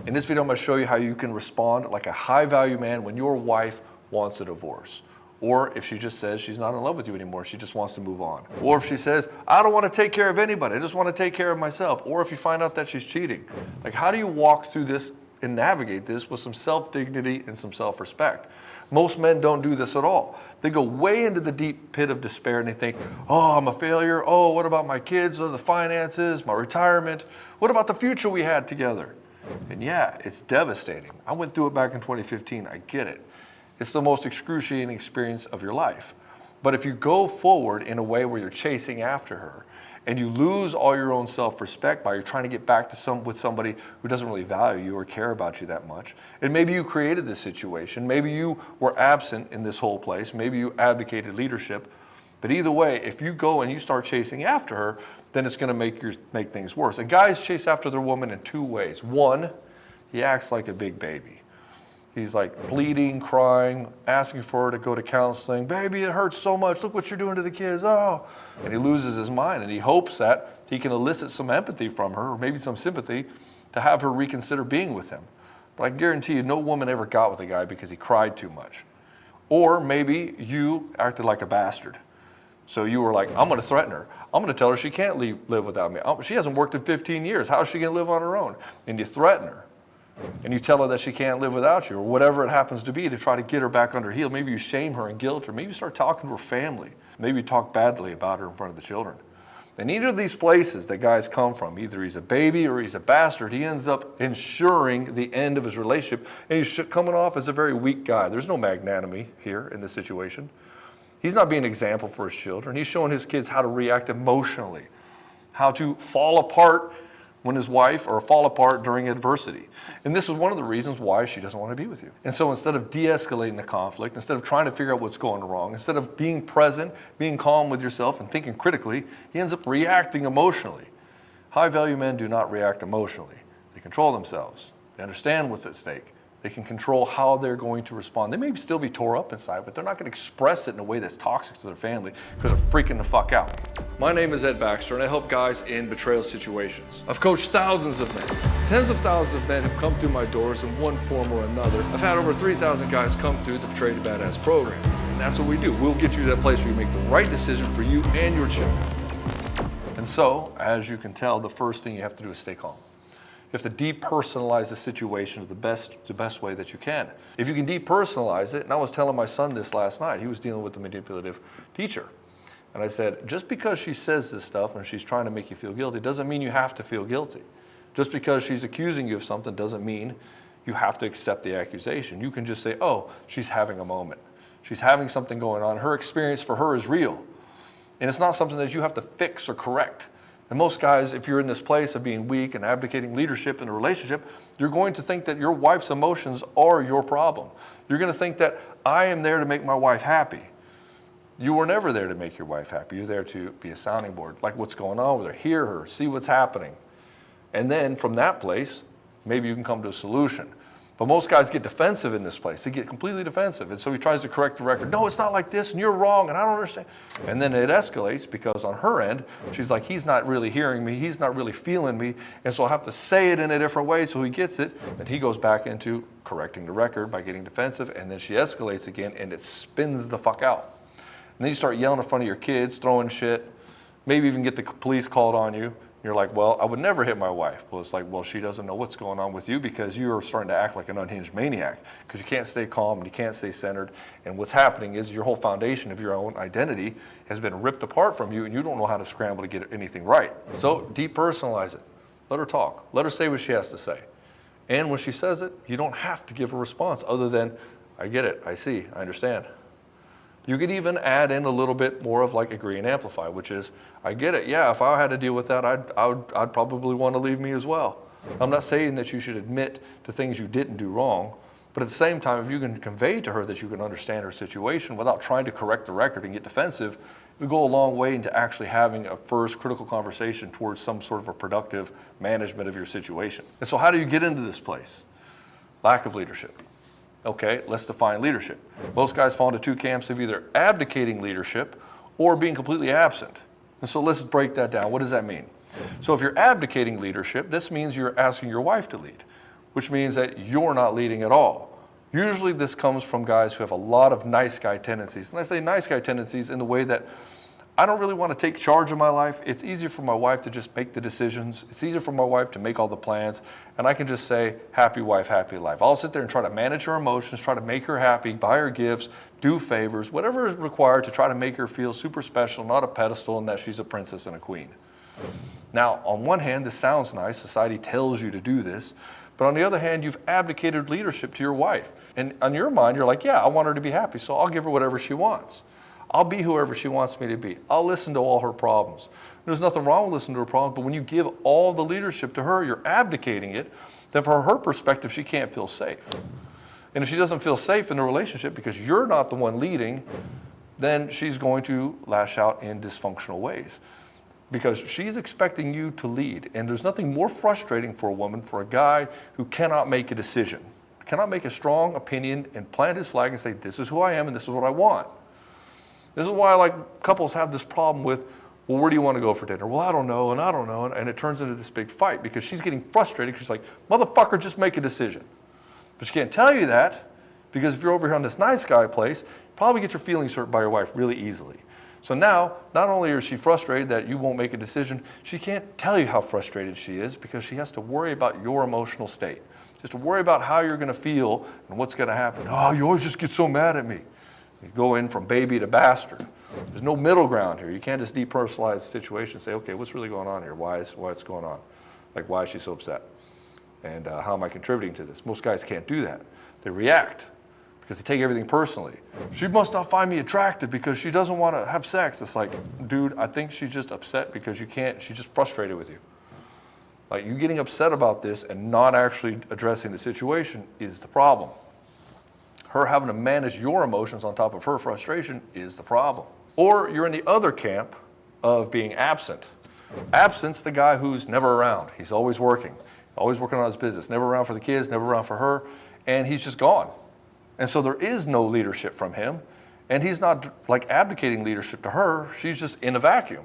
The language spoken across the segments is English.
In this video, I'm going to show you how you can respond like a high-value man when your wife wants a divorce. Or if she just says she's not in love with you anymore, she just wants to move on. Or if she says, I don't want to take care of anybody, I just want to take care of myself. Or if you find out that she's cheating. Like, how do you walk through this and navigate this with some self-dignity and some self-respect? Most men don't do this at all. They go way into the deep pit of despair and they think, oh, I'm a failure. Oh, what about my kids or the finances, my retirement? What about the future we had together? And yeah, it's devastating. I went through it back in 2015. I get it. It's the most excruciating experience of your life. But if you go forward in a way where you're chasing after her and you lose all your own self-respect by you're trying to get back to with somebody who doesn't really value you or care about you that much, and maybe you created this situation, maybe you were absent in this whole place, maybe you abdicated leadership, but either way, if you go and you start chasing after her, then it's going to make things worse. And guys chase after their woman in two ways. One, he acts like a big baby. He's like bleeding, crying, asking for her to go to counseling. Baby, it hurts so much. Look what you're doing to the kids. Oh. And he loses his mind, and he hopes that he can elicit some empathy from her, or maybe some sympathy, to have her reconsider being with him. But I can guarantee you no woman ever got with a guy because he cried too much. Or maybe you acted like a bastard. So you were like, I'm going to threaten her. I'm going to tell her she can't live without me. She hasn't worked in 15 years. How is she going to live on her own? And you threaten her. And you tell her that she can't live without you, or whatever it happens to be, to try to get her back on her heel. Maybe you shame her and guilt her. Maybe you start talking to her family. Maybe you talk badly about her in front of the children. And either of these places that guys come from, either he's a baby or he's a bastard, he ends up ensuring the end of his relationship. And he's coming off as a very weak guy. There's no magnanimity here in this situation. He's not being an example for his children. He's showing his kids how to react emotionally, how to fall apart when his wife, or fall apart during adversity. And this is one of the reasons why she doesn't want to be with you. And so instead of de-escalating the conflict, instead of trying to figure out what's going wrong, instead of being present, being calm with yourself and thinking critically, he ends up reacting emotionally. High-value men do not react emotionally. They control themselves. They understand what's at stake. They can control how they're going to respond. They may still be tore up inside, but they're not going to express it in a way that's toxic to their family because they're freaking the fuck out. My name is Ed Baxter, and I help guys in betrayal situations. I've coached thousands of men. Tens of thousands of men have come through my doors in one form or another. I've had over 3,000 guys come through the Betrayed to Badass program. And that's what we do. We'll get you to that place where you make the right decision for you and your children. And so, as you can tell, the first thing you have to do is stay calm. You have to depersonalize the situation the best way that you can. If you can depersonalize it, and I was telling my son this last night, he was dealing with a manipulative teacher. And I said, just because she says this stuff and she's trying to make you feel guilty doesn't mean you have to feel guilty. Just because she's accusing you of something doesn't mean you have to accept the accusation. You can just say, oh, she's having a moment. She's having something going on. Her experience for her is real. And it's not something that you have to fix or correct. And most guys, if you're in this place of being weak and abdicating leadership in a relationship, you're going to think that your wife's emotions are your problem. You're going to think that I am there to make my wife happy. You were never there to make your wife happy. You're there to be a sounding board, like what's going on with her, hear her, see what's happening. And then from that place, maybe you can come to a solution. But most guys get defensive in this place. They get completely defensive. And so he tries to correct the record. No, it's not like this, and you're wrong, and I don't understand. And then it escalates because on her end, she's like, he's not really hearing me. He's not really feeling me. And so I'll have to say it in a different way so he gets it. Then he goes back into correcting the record by getting defensive. And then she escalates again, and it spins the fuck out. And then you start yelling in front of your kids, throwing shit, maybe even get the police called on you. You're like, well, I would never hit my wife. Well, it's like, well, she doesn't know what's going on with you because you're starting to act like an unhinged maniac because you can't stay calm and you can't stay centered. And what's happening is your whole foundation of your own identity has been ripped apart from you and you don't know how to scramble to get anything right. So depersonalize it. Let her talk. Let her say what she has to say. And when she says it, you don't have to give a response other than, I get it, I see, I understand. You could even add in a little bit more of like agree and amplify, which is, I get it. Yeah, if I had to deal with that, I'd probably want to leave me as well. I'm not saying that you should admit to things you didn't do wrong, but at the same time, if you can convey to her that you can understand her situation without trying to correct the record and get defensive, it would go a long way into actually having a first critical conversation towards some sort of a productive management of your situation. And so how do you get into this place? Lack of leadership. Okay, let's define leadership. Most guys fall into two camps of either abdicating leadership or being completely absent. And so let's break that down. What does that mean? So if you're abdicating leadership, this means you're asking your wife to lead. which means that you're not leading at all. Usually this comes from guys who have a lot of nice guy tendencies. And I say nice guy tendencies in the way that I don't really want to take charge of my life. It's easier for my wife to just make the decisions. It's easier for my wife to make all the plans. And I can just say, happy wife, happy life. I'll sit there and try to manage her emotions, try to make her happy, buy her gifts, do favors, whatever is required to try to make her feel super special, not a pedestal, and that she's a princess and a queen. Now, on one hand, this sounds nice. Society tells you to do this. But on the other hand, you've abdicated leadership to your wife. And on your mind, you're like, yeah, I want her to be happy, so I'll give her whatever she wants. I'll be whoever she wants me to be. I'll listen to all her problems. There's nothing wrong with listening to her problems, but when you give all the leadership to her, you're abdicating it. Then from her perspective, she can't feel safe. And if she doesn't feel safe in the relationship because you're not the one leading, then she's going to lash out in dysfunctional ways because she's expecting you to lead. And there's nothing more frustrating for a woman, for a guy who cannot make a decision, cannot make a strong opinion and plant his flag and say, this is who I am and this is what I want. This is why like couples have this problem with, well, where do you want to go for dinner? Well, I don't know, and I don't know, and it turns into this big fight because she's getting frustrated because she's like, motherfucker, just make a decision. But she can't tell you that because if you're over here on this nice guy place, you probably get your feelings hurt by your wife really easily. So now, not only is she frustrated that you won't make a decision, she can't tell you how frustrated she is because she has to worry about your emotional state. Just to worry about how you're going to feel and what's going to happen. Oh, you always just get so mad at me. You go in from baby to Baxter. There's no middle ground here. You can't just depersonalize the situation and say, okay, what's really going on here? What's going on? Like, why is she so upset? And how am I contributing to this? Most guys can't do that. They react because they take everything personally. She must not find me attractive because she doesn't want to have sex. It's like, dude, I think she's just upset because you can't. She's just frustrated with you. Like, you getting upset about this and not actually addressing the situation is the problem. Her having to manage your emotions on top of her frustration is the problem. Or you're in the other camp of being absent. Absent's the guy who's never around. He's always working on his business, never around for the kids, never around for her, and he's just gone. And so there is no leadership from him, and he's not like abdicating leadership to her, she's just in a vacuum.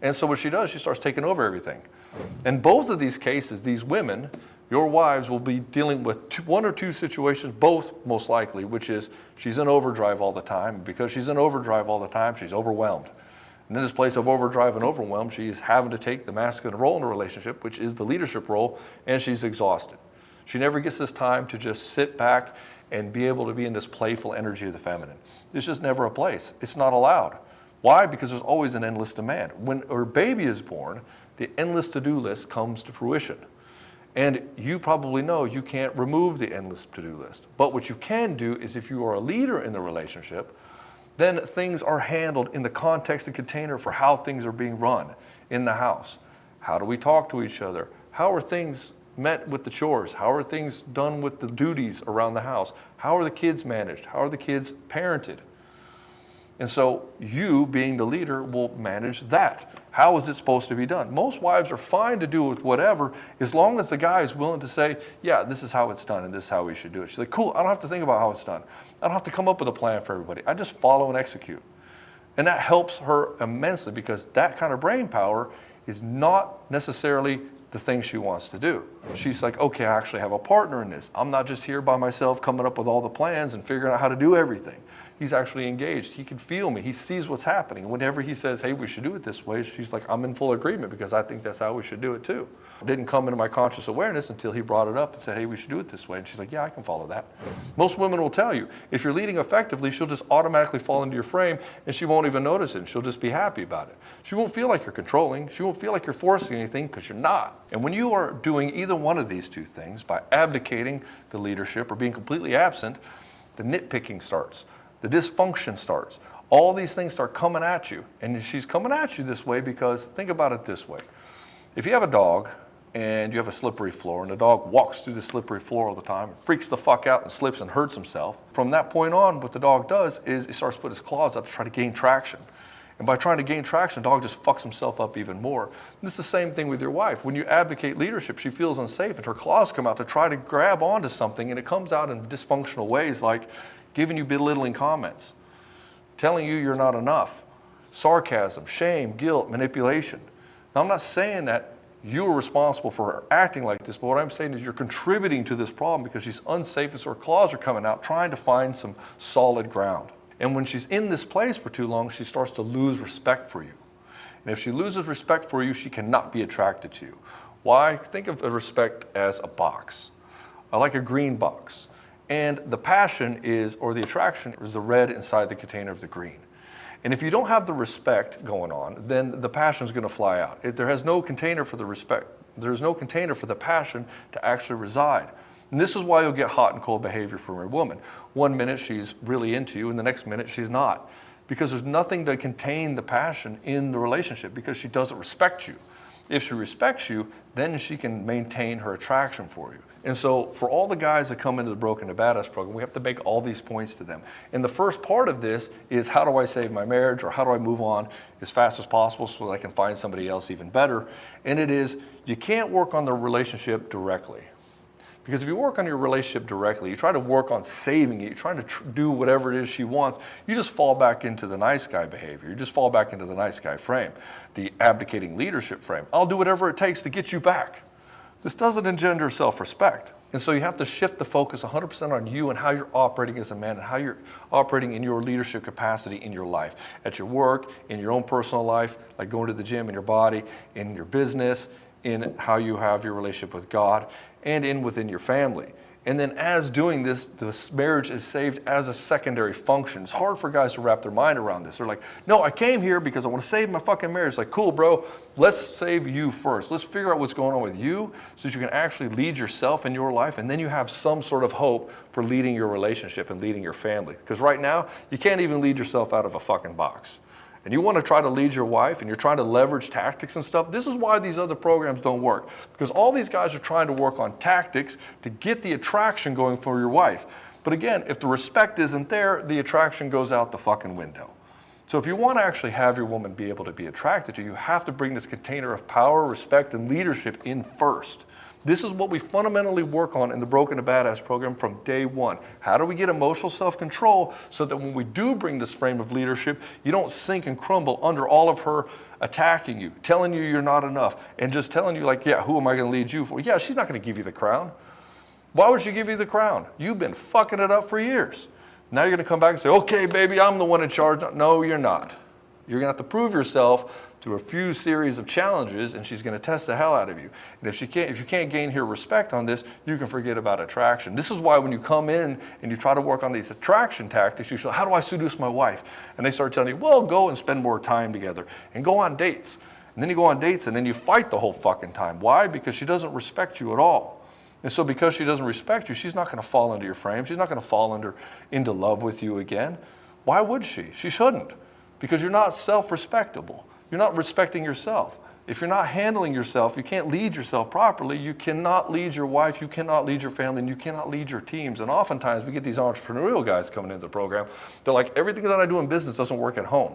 And so what she does, she starts taking over everything. In both of these cases, these women, your wives will be dealing with one or two situations, both most likely, which is she's in overdrive all the time. Because she's in overdrive all the time, she's overwhelmed. And in this place of overdrive and overwhelm, she's having to take the masculine role in the relationship, which is the leadership role, and she's exhausted. She never gets this time to just sit back and be able to be in this playful energy of the feminine. It's just never a place. It's not allowed. Why? Because there's always an endless demand. When her baby is born, the endless to-do list comes to fruition. And you probably know you can't remove the endless to-do list. But what you can do is if you are a leader in the relationship, then things are handled in the context and container for how things are being run in the house. How do we talk to each other? How are things met with the chores? How are things done with the duties around the house? How are the kids managed? How are the kids parented? And so you, being the leader, will manage that. How is it supposed to be done? Most wives are fine to do with whatever as long as the guy is willing to say, yeah, this is how it's done and this is how we should do it. She's like, cool, I don't have to think about how it's done. I don't have to come up with a plan for everybody. I just follow and execute. And that helps her immensely because that kind of brain power is not necessarily the thing she wants to do. She's like, okay, I actually have a partner in this. I'm not just here by myself coming up with all the plans and figuring out how to do everything. He's actually engaged. He can feel me. He sees what's happening. Whenever he says, hey, we should do it this way, she's like, I'm in full agreement because I think that's how we should do it too. It didn't come into my conscious awareness until he brought it up and said, hey, we should do it this way. And she's like, yeah, I can follow that. Most women will tell you, if you're leading effectively, she'll just automatically fall into your frame and she won't even notice it. And she'll just be happy about it. She won't feel like you're controlling. She won't feel like you're forcing anything because you're not. And when you are doing either one of these two things, by abdicating the leadership or being completely absent, the nitpicking starts. The dysfunction starts. All these things start coming at you. And she's coming at you this way because, think about it this way. If you have a dog and you have a slippery floor and the dog walks through the slippery floor all the time, freaks the fuck out and slips and hurts himself, from that point on, what the dog does is he starts to put his claws out to try to gain traction. And by trying to gain traction, the dog just fucks himself up even more. And it's the same thing with your wife. When you abdicate leadership, she feels unsafe and her claws come out to try to grab onto something, and it comes out in dysfunctional ways like giving you belittling comments, telling you you're not enough, sarcasm, shame, guilt, manipulation. Now, I'm not saying that You are responsible for her acting like this, but what I'm saying is you're contributing to this problem because she's unsafe and so her claws are coming out trying to find some solid ground. And when she's in this place for too long, she starts to lose respect for you. And if she loses respect for you, she cannot be attracted to you. Why? Think of respect as a box. I like a green box. And the passion is, or the attraction is the red inside the container of the green. And if you don't have the respect going on, then the passion is going to fly out. If there has no container for the respect, there's no container for the passion to actually reside. And this is why you'll get hot and cold behavior from a woman. One minute she's really into you, and the next minute she's not. Because there's nothing to contain the passion in the relationship because she doesn't respect you. If she respects you, then she can maintain her attraction for you. And so for all the guys that come into the Broken to Badass program, we have to make all these points to them. And the first part of this is how do I save my marriage, or how do I move on as fast as possible so that I can find somebody else even better? And it is, you can't work on the relationship directly. Because if you work on your relationship directly, you try to work on saving it, you're trying to do whatever it is she wants, you just fall back into the nice guy behavior. You just fall back into the nice guy frame, the abdicating leadership frame. I'll do whatever it takes to get you back. This doesn't engender self-respect. And so you have to shift the focus 100% on you and how you're operating as a man and how you're operating in your leadership capacity in your life, at your work, in your own personal life, like going to the gym, in your body, in your business, in how you have your relationship with God, and within your family. And then as doing this marriage is saved as a secondary function. It's hard for guys to wrap their mind around this. They're like, no, I came here because I want to save my fucking marriage. It's like, cool, bro, let's save you first. Let's figure out what's going on with you so that you can actually lead yourself in your life, and then you have some sort of hope for leading your relationship and leading your family. Because right now, you can't even lead yourself out of a fucking box. And you want to try to lead your wife and you're trying to leverage tactics and stuff, this is why these other programs don't work. Because all these guys are trying to work on tactics to get the attraction going for your wife. But again, if the respect isn't there, the attraction goes out the fucking window. So if you want to actually have your woman be able to be attracted to you, you have to bring this container of power, respect, and leadership in first. This is what we fundamentally work on in the Broken to Badass program from day one. How do we get emotional self-control so that when we do bring this frame of leadership, you don't sink and crumble under all of her attacking you, telling you you're not enough, and just telling you like, yeah, who am I going to lead you for? Yeah, she's not going to give you the crown. Why would she give you the crown? You've been fucking it up for years. Now you're going to come back and say, okay, baby, I'm the one in charge. No, you're not. You're going to have to prove yourself through a few series of challenges, and she's going to test the hell out of you. And if you can't gain her respect on this, you can forget about attraction. This is why when you come in and you try to work on these attraction tactics, you say, how do I seduce my wife? And they start telling you, well, go and spend more time together and go on dates. And then you go on dates and then you fight the whole fucking time. Why? Because she doesn't respect you at all. And so because she doesn't respect you, she's not going to fall into your frame. She's not going to fall into love with you again. Why would she? She shouldn't. Because you're not self-respectable. You're not respecting yourself. If you're not handling yourself, you can't lead yourself properly, you cannot lead your wife, you cannot lead your family, and you cannot lead your teams. And oftentimes we get these entrepreneurial guys coming into the program. They're like, everything that I do in business doesn't work at home.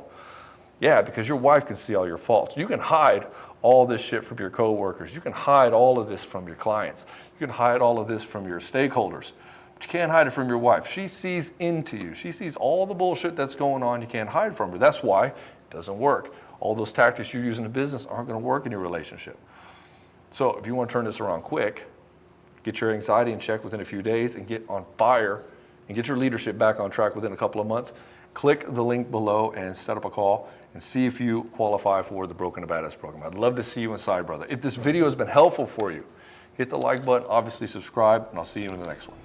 Yeah, because your wife can see all your faults. You can hide all this shit from your coworkers. You can hide all of this from your clients. You can hide all of this from your stakeholders. But you can't hide it from your wife. She sees into you. She sees all the bullshit that's going on. You can't hide from her. That's why it doesn't work. All those tactics you use in a business aren't going to work in your relationship. So if you want to turn this around quick, get your anxiety in check within a few days and get on fire and get your leadership back on track within a couple of months, click the link below and set up a call and see if you qualify for the Broken to Badass program. I'd love to see you inside, brother. If this video has been helpful for you, hit the like button, obviously subscribe, and I'll see you in the next one.